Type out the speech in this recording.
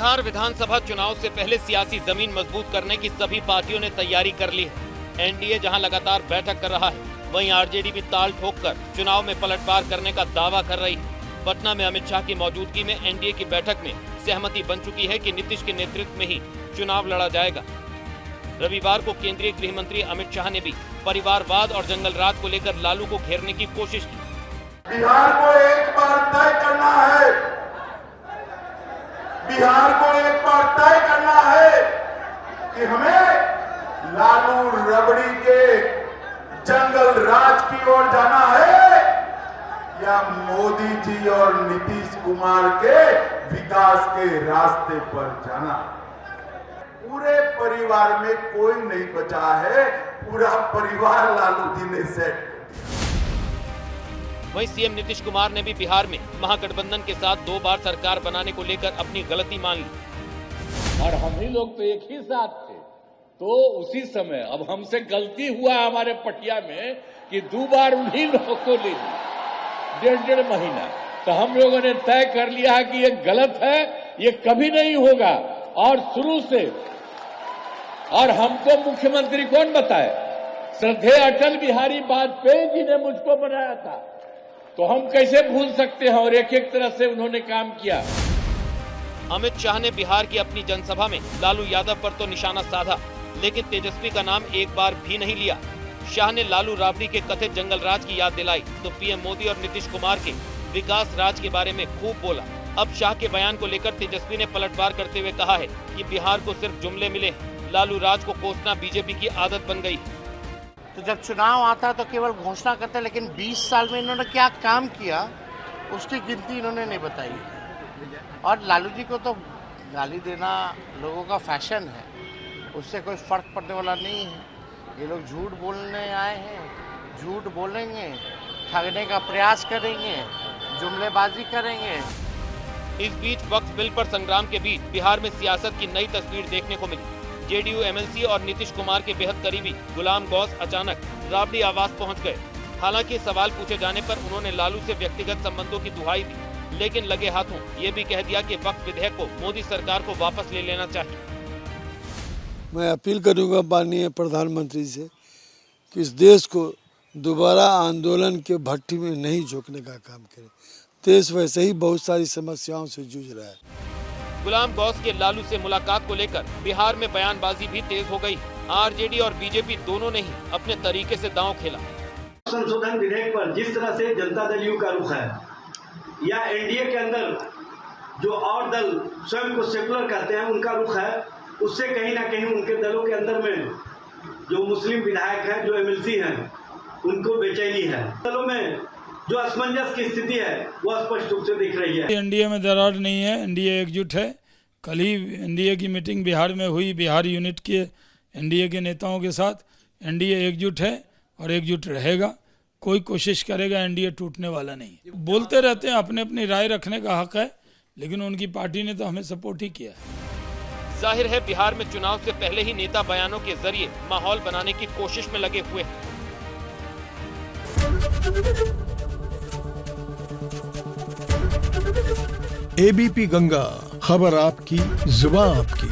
बिहार विधानसभा चुनाव से पहले सियासी जमीन मजबूत करने की सभी पार्टियों ने तैयारी कर ली है। एनडीए जहां लगातार बैठक कर रहा है, वहीं आरजेडी भी ताल ठोककर चुनाव में पलटवार करने का दावा कर रही है। पटना में अमित शाह की मौजूदगी में एनडीए की बैठक में सहमति बन चुकी है कि नीतीश के नेतृत्व में ही चुनाव लड़ा जाएगा। रविवार को केंद्रीय गृह मंत्री अमित शाह ने भी परिवारवाद और जंगल राज को लेकर लालू को घेरने की कोशिश की। बिहार को एक बार तय करना है, बिहार को एक बार तय करना है कि हमें लालू रबड़ी के जंगल राज की ओर जाना है या मोदी जी और नीतीश कुमार के विकास के रास्ते पर जाना। पूरे परिवार में कोई नहीं बचा है, पूरा परिवार लालू जी ने सेट। वहीं सीएम नीतीश कुमार ने भी बिहार में महागठबंधन के साथ 2 बार सरकार बनाने को लेकर अपनी गलती मान ली। और हम ही लोग तो एक ही साथ थे, तो उसी समय अब हमसे गलती हुआ हमारे पटिया में कि 2 बार उन्हीं लोगों को ले ली 1.5 महीना। तो हम लोगों ने तय कर लिया है कि ये गलत है, ये कभी नहीं होगा। और शुरू से, और हमको मुख्यमंत्री कौन बताए? श्रद्धेय अटल बिहारी वाजपेयी जी ने मुझको बनाया था, तो हम कैसे भूल सकते हैं? और एक एक तरह से उन्होंने काम किया। अमित शाह ने बिहार की अपनी जनसभा में लालू यादव पर तो निशाना साधा, लेकिन तेजस्वी का नाम एक बार भी नहीं लिया। शाह ने लालू राबड़ी के कथित जंगल राज की याद दिलाई तो पीएम मोदी और नीतीश कुमार के विकास राज के बारे में खूब बोला। अब शाह के बयान को लेकर तेजस्वी ने पलटवार करते हुए कहा है कि बिहार को सिर्फ जुमले मिले, लालू राज को कोसना बीजेपी की आदत बन गई। तो जब चुनाव आता है तो केवल घोषणा करते हैं, लेकिन 20 साल में इन्होंने क्या काम किया उसकी गिनती इन्होंने नहीं बताई। और लालू जी को तो गाली देना लोगों का फैशन है, उससे कोई फर्क पड़ने वाला नहीं है। ये लोग झूठ बोलने आए हैं, झूठ बोलेंगे, ठगने का प्रयास करेंगे, जुमलेबाजी करेंगे। इस बीच वक्फ बिल पर संग्राम के बीच बिहार में सियासत की नई तस्वीर देखने को मिली। जेडीयू एमएलसी और नीतीश कुमार के बेहद करीबी गुलाम गौस अचानक राबड़ी आवास पहुंच गए। हालांकि सवाल पूछे जाने पर उन्होंने लालू से व्यक्तिगत संबंधों की दुहाई दी, लेकिन लगे हाथों ये भी कह दिया कि वक्फ विधेयक को मोदी सरकार को वापस ले लेना चाहिए। मैं अपील करूंगा माननीय प्रधानमंत्री से कि इस देश को दोबारा आंदोलन के भट्टी में नहीं झोंकने का काम करें। देश वैसे ही बहुत सारी समस्याओं से जूझ रहा है। गुलाम गौस के लालू से मुलाकात को लेकर बिहार में बयानबाजी भी तेज हो गई। आरजेडी और बीजेपी दोनों ने ही अपने तरीके से दांव खेला। संशोधन विधेयक पर जिस तरह से जनता दल यू का रुख है, या एनडीए के अंदर जो और दल स्वयं को सेकुलर कहते हैं उनका रुख है, उससे कहीं ना कहीं उनके दलों के अंदर में जो मुस्लिम विधायक हैं, जो एमएलसी हैं, उनको बेचैनी है। दलों में जो असमंजस की स्थिति है वो स्पष्ट रूप से दिख रही है। एनडीए में दरार नहीं है, एनडीए एकजुट है। कल ही एनडीए की मीटिंग बिहार में हुई, बिहार यूनिट के एनडीए के नेताओं के साथ। एनडीए एकजुट है और एकजुट रहेगा। कोई कोशिश करेगा एनडीए टूटने वाला नहीं। बोलते रहते हैं, अपने अपनी राय रखने का हक है, लेकिन उनकी पार्टी ने तो हमें सपोर्ट ही किया है। जाहिर है बिहार में चुनाव से पहले ही नेता बयानों के जरिए माहौल बनाने की कोशिश में लगे हुए हैं। एबीपी गंगा, खबर आपकी, जुबान आपकी।